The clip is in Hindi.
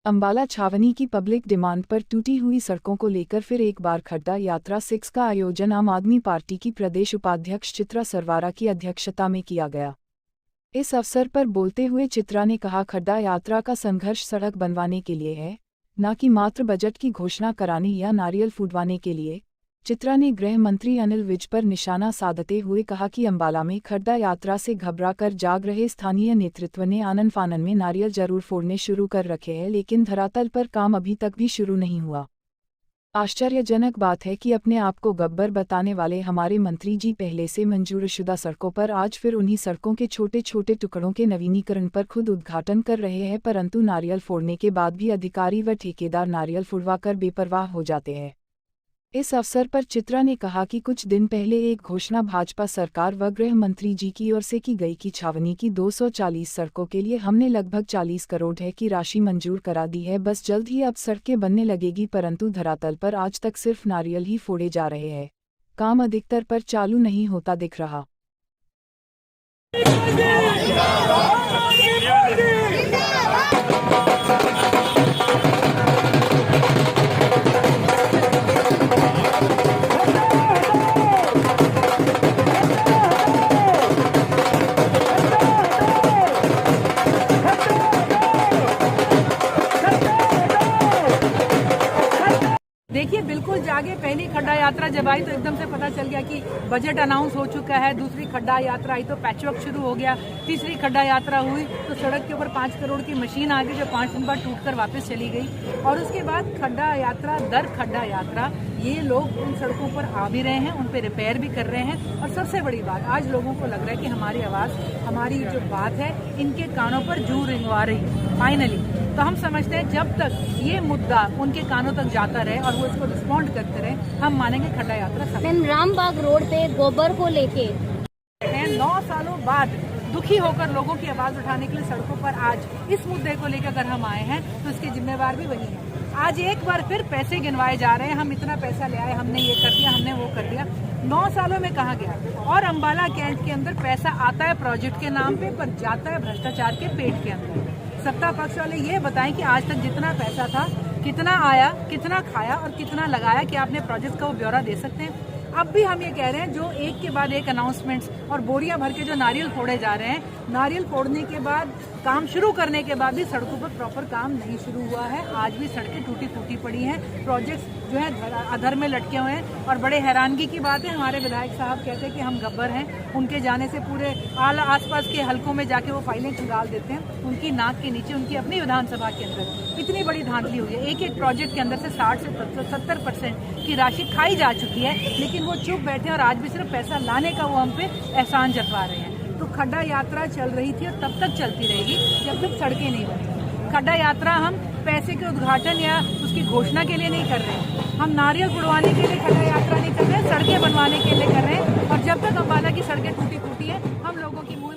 अंबाला छावनी की पब्लिक डिमांड पर टूटी हुई सड़कों को लेकर फिर एक बार खड्डा यात्रा 6 का आयोजन आम आदमी पार्टी की प्रदेश उपाध्यक्ष चित्रा सरवारा की अध्यक्षता में किया गया। इस अवसर पर बोलते हुए चित्रा ने कहा, खड्डा यात्रा का संघर्ष सड़क बनवाने के लिए है, न कि मात्र बजट की घोषणा कराने या नारियल फूटवाने के लिए। चित्रा ने गृह मंत्री अनिल विज पर निशाना साधते हुए कहा कि अंबाला में खड्डा यात्रा से घबराकर जाग रहे स्थानीय नेतृत्व ने आनन फानन में नारियल जरूर फोड़ने शुरू कर रखे हैं, लेकिन धरातल पर काम अभी तक भी शुरू नहीं हुआ। आश्चर्यजनक बात है कि अपने आप को गब्बर बताने वाले हमारे मंत्री जी पहले से मंजूरशुदा सड़कों पर आज फिर उन्हीं सड़कों के छोटे छोटे टुकड़ों के नवीनीकरण पर खुद उद्घाटन कर रहे हैं, परंतु नारियल फोड़ने के बाद भी अधिकारी व ठेकेदार नारियल फुड़वाकर बेपरवाह हो जाते हैं। इस अवसर पर चित्रा ने कहा कि कुछ दिन पहले एक घोषणा भाजपा सरकार व गृह मंत्री जी की ओर से की गई कि छावनी की 240 सड़कों के लिए हमने लगभग 40 करोड़ की राशि मंजूर करा दी है, बस जल्द ही अब सड़कें बनने लगेगी, परंतु धरातल पर आज तक सिर्फ नारियल ही फोड़े जा रहे हैं, काम अधिकतर पर चालू नहीं होता दिख रहा। देखिए, बिल्कुल जागे। पहली खड्डा यात्रा जब आई तो एकदम से पता चल गया कि बजट अनाउंस हो चुका है। दूसरी खड्डा यात्रा आई तो पैचवर्क शुरू हो गया। तीसरी खड्डा यात्रा हुई तो सड़क के ऊपर 5 करोड़ की मशीन आ गई जो 5 दिन बाद टूटकर वापस चली गई। और उसके बाद खड्डा यात्रा दर खड्डा यात्रा ये लोग उन सड़कों पर आ भी रहे हैं, उन पे रिपेयर भी कर रहे हैं। और सबसे बड़ी बात, आज लोगों को लग रहा है कि हमारी आवाज़, हमारी जो बात है, इनके कानों पर जू रिंगवा रही है फाइनली। तो हम समझते हैं जब तक ये मुद्दा उनके कानों तक जाता रहे और वो इसको रिस्पॉन्ड करते रहे, हम मानेंगे खड्डा यात्रा सफल। रामबाग रोड पे गोबर को लेके 9 सालों बाद दुखी होकर लोगों की आवाज उठाने के लिए सड़कों पर आज इस मुद्दे को लेकर अगर हम आए हैं तो इसके जिम्मेवार भी वही है। आज एक बार फिर पैसे गिनवाए जा रहे हैं, हम इतना पैसा ले आए, हमने ये कर दिया, हमने वो कर दिया। 9 सालों में कहा गया। और अंबाला कैंट के अंदर पैसा आता है प्रोजेक्ट के नाम पे, पर जाता है भ्रष्टाचार के पेट के अंदर। सत्ता पक्ष वाले ये बताएं कि आज तक जितना पैसा था, कितना आया, कितना खाया और कितना लगाया, कि आपने प्रोजेक्ट का वो ब्यौरा दे सकते हैं। अब भी हम ये कह रहे हैं, जो एक के बाद एक अनाउंसमेंट्स और बोरियां भर के जो नारियल फोड़े जा रहे हैं, नारियल फोड़ने के बाद काम शुरू करने के बाद भी सड़कों पर प्रॉपर काम नहीं शुरू हुआ है। आज भी सड़कें टूटी फूटी पड़ी हैं, प्रोजेक्ट्स जो है अधर में लटके हुए हैं। और बड़े हैरानगी की बात है, हमारे विधायक साहब कहते हैं कि हम गब्बर हैं, उनके जाने से पूरे आसपास के हलकों में जाके वो फाइलें खंगाल देते हैं। उनकी नाक के नीचे, उनकी अपनी विधानसभा के अंदर इतनी बड़ी धांधली हुई है। एक एक प्रोजेक्ट के अंदर से 60 से 70% की राशि खाई जा चुकी है, लेकिन वो चुप बैठे और आज भी सिर्फ पैसा लाने का वो हम पे एहसान जतवा रहे हैं। तो खड्डा यात्रा चल रही थी और तब तक चलती रहेगी जब तक सड़कें नहीं बनेंगी। खड्डा यात्रा हम पैसे के उद्घाटन या उसकी घोषणा के लिए नहीं कर रहे हैं, हम नारियल उड़वाने के लिए खड्डा यात्रा नहीं कर रहे हैं, सड़कें बनवाने के लिए कर रहे हैं। और जब तक अंबाला की सड़कें टूटी फूटी है, हम लोगों की मुंह